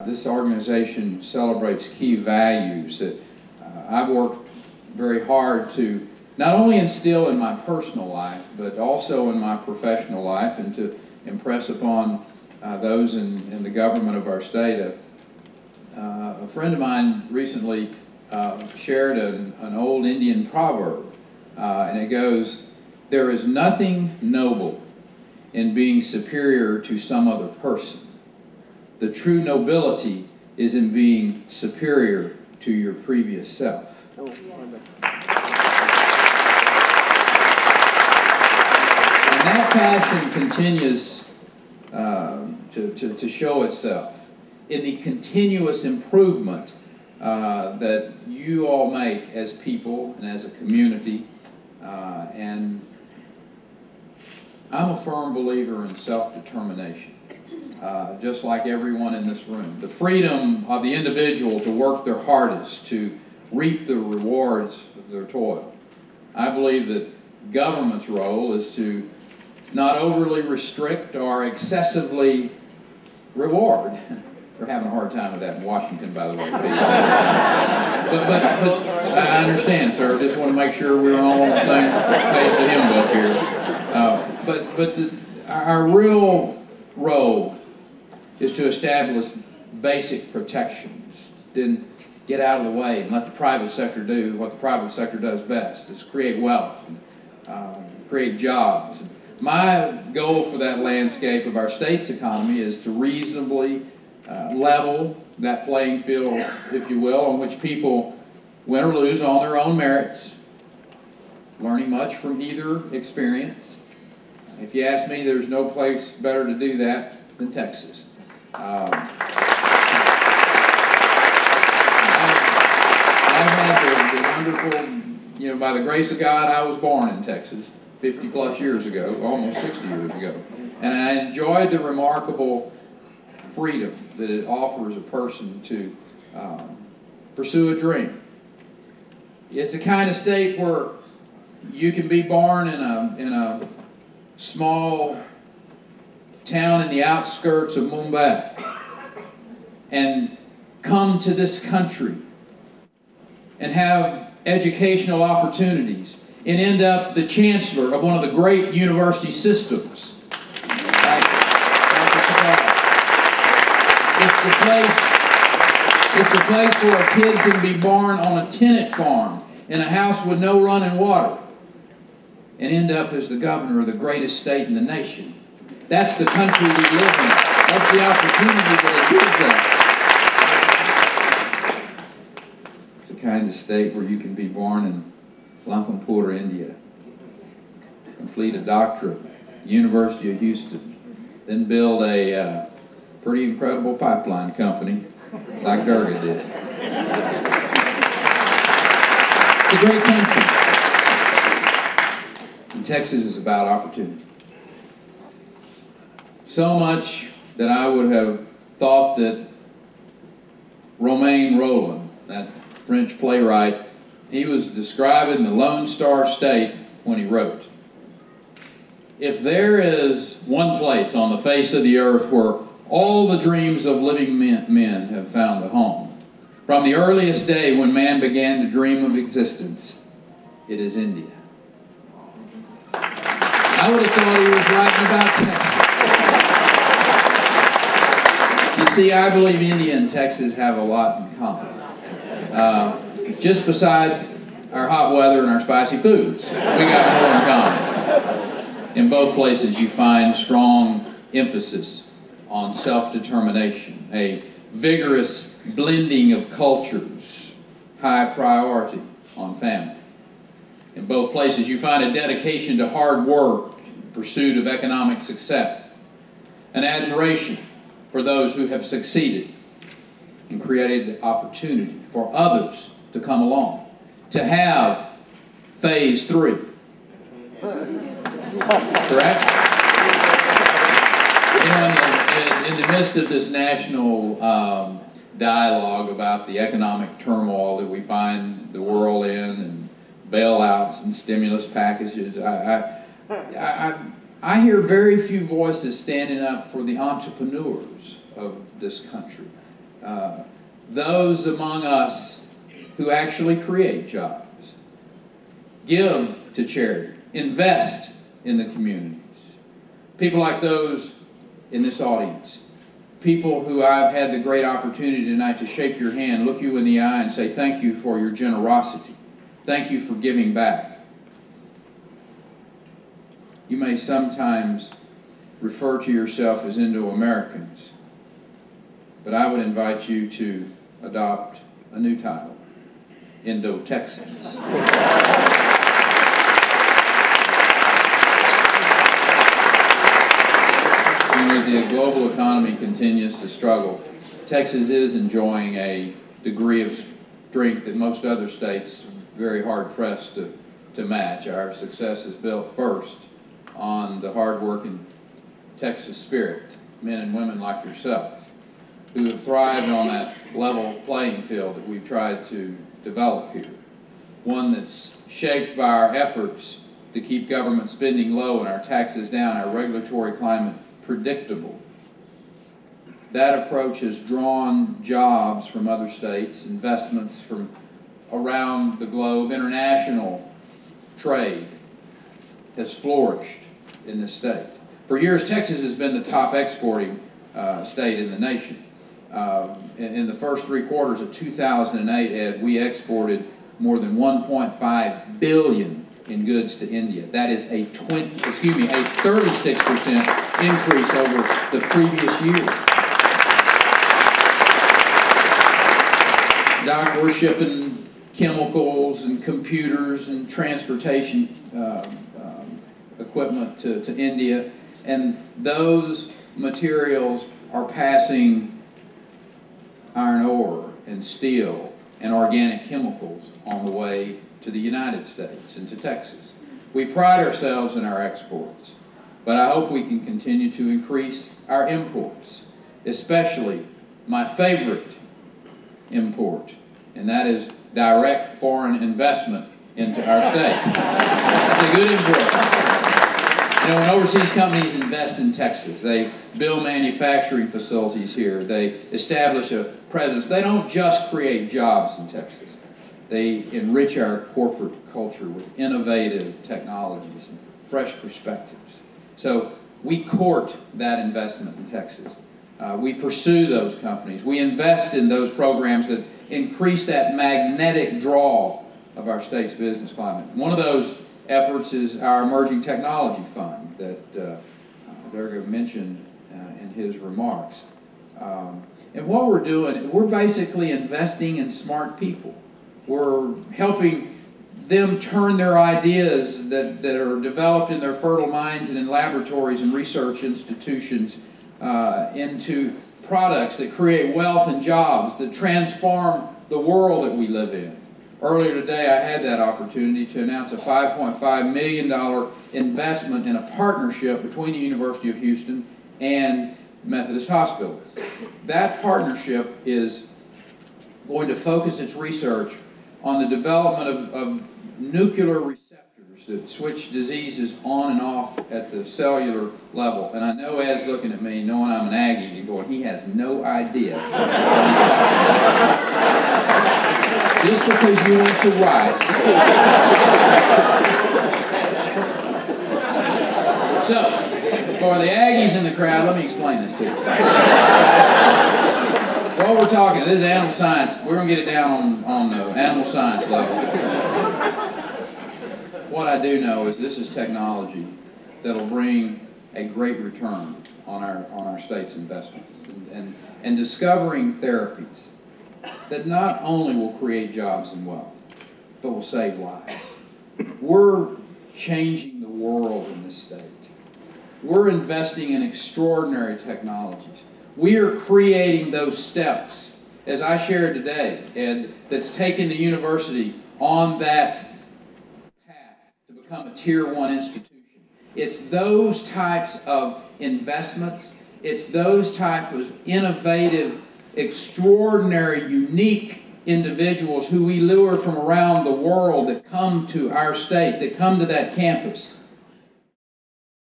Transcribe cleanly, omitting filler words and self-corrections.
This organization celebrates key values that I've worked very hard to not only instill in my personal life, but also in my professional life, and to impress upon those in the government of our state. A friend of mine recently shared an old Indian proverb, and it goes, "There is nothing noble in being superior to some other person. The true nobility is in being superior to your previous self." And that passion continues to show itself in the continuous improvement that you all make as people and as a community. And I'm a firm believer in self-determination. Just like everyone in this room. The freedom of the individual to work their hardest, to reap the rewards of their toil. I believe that government's role is to not overly restrict or excessively reward. We're having a hard time with that in Washington, by the way. but I understand, sir. I just want to make sure we're all on the same page of the hymn book here. Our real role is to establish basic protections, then get out of the way and let the private sector do what the private sector does best. It's create wealth, and, create jobs. My goal for that landscape of our state's economy is to reasonably level that playing field, if you will, on which people win or lose on their own merits, learning much from either experience. If you ask me, there's no place better to do that than Texas. I've had the wonderful, by the grace of God, I was born in Texas 50 plus years ago, almost 60 years ago. And I enjoyed the remarkable freedom that it offers a person to pursue a dream. It's the kind of state where you can be born in a small town in the outskirts of Mumbai and come to this country and have educational opportunities and end up the chancellor of one of the great university systems. It's the place where a kid can be born on a tenant farm in a house with no running water and end up as the governor of the greatest state in the nation. That's the country we live in. That's the opportunity that it gives us. It's the kind of state where you can be born in Lankampur, India, complete a doctorate at the University of Houston, then build a pretty incredible pipeline company like Durga did. It's a great country. And Texas is about opportunity. So much that I would have thought that Romain Rolland, that French playwright, he was describing the Lone Star State when he wrote, "If there is one place on the face of the earth where all the dreams of living men have found a home, from the earliest day when man began to dream of existence, it is India." I would have thought he was writing about Texas. You see, I believe India and Texas have a lot in common. Just besides our hot weather and our spicy foods, we got more in common. In both places, you find strong emphasis on self-determination, a vigorous blending of cultures, high priority on family. In both places, you find a dedication to hard work, pursuit of economic success, an admiration for those who have succeeded and created opportunity for others to come along, to have phase 3. Correct? In the midst of this national dialogue about the economic turmoil that we find the world in, and bailouts and stimulus packages, I hear very few voices standing up for the entrepreneurs of this country. those among us who actually create jobs, give to charity, invest in the communities. People like those in this audience, people who I've had the great opportunity tonight to shake your hand, look you in the eye and say thank you for your generosity. Thank you for giving back. You may sometimes refer to yourself as Indo-Americans, but I would invite you to adopt a new title, Indo-Texans. As the global economy continues to struggle, Texas is enjoying a degree of strength that most other states are very hard-pressed to match. Our success is built first on the hard-working Texas spirit, men and women like yourself, who have thrived on that level playing field that we've tried to develop here. One that's shaped by our efforts to keep government spending low and our taxes down, our regulatory climate predictable. That approach has drawn jobs from other states, investments from around the globe. International trade has flourished in this state. For years, Texas has been the top exporting state in the nation. In the first 3 quarters of 2008, Ed, we exported more than 1.5 billion in goods to India. That is a 36% increase over the previous year. Doc, we're shipping chemicals and computers and transportation equipment to India, and those materials are passing iron ore and steel and organic chemicals on the way to the United States and to Texas. We pride ourselves in our exports, but I hope we can continue to increase our imports, especially my favorite import, and that is direct foreign investment into our state. It's a good import. You know, when overseas companies invest in Texas, they build manufacturing facilities here, they establish a presence. They don't just create jobs in Texas. They enrich our corporate culture with innovative technologies and fresh perspectives. So we court that investment in Texas. We pursue those companies. We invest in those programs that increase that magnetic draw of our state's business climate. One of those efforts is our Emerging Technology Fund that Durga mentioned in his remarks. And what we're doing, we're basically investing in smart people. We're helping them turn their ideas that are developed in their fertile minds and in laboratories and research institutions into products that create wealth and jobs, that transform the world that we live in. Earlier today, I had that opportunity to announce a $5.5 million investment in a partnership between the University of Houston and Methodist Hospital. That partnership is going to focus its research on the development of nuclear receptors that switch diseases on and off at the cellular level. And I know Ed's looking at me, knowing I'm an Aggie, and going, he has no idea what he's talking about. Just because you went to Rice. So, for the Aggies in the crowd, let me explain this to you. What we're talking, this is animal science. We're going to get it down on the animal science level. What I do know is this is technology that'll bring a great return on our state's investment, and discovering therapies that not only will create jobs and wealth, but will save lives. We're changing the world in this state. We're investing in extraordinary technologies. We are creating those steps, as I shared today, Ed, that's taken the university on that path to become a Tier 1 institution. It's those types of investments, it's those types of innovative, extraordinary, unique individuals who we lure from around the world that come to our state, that come to that campus.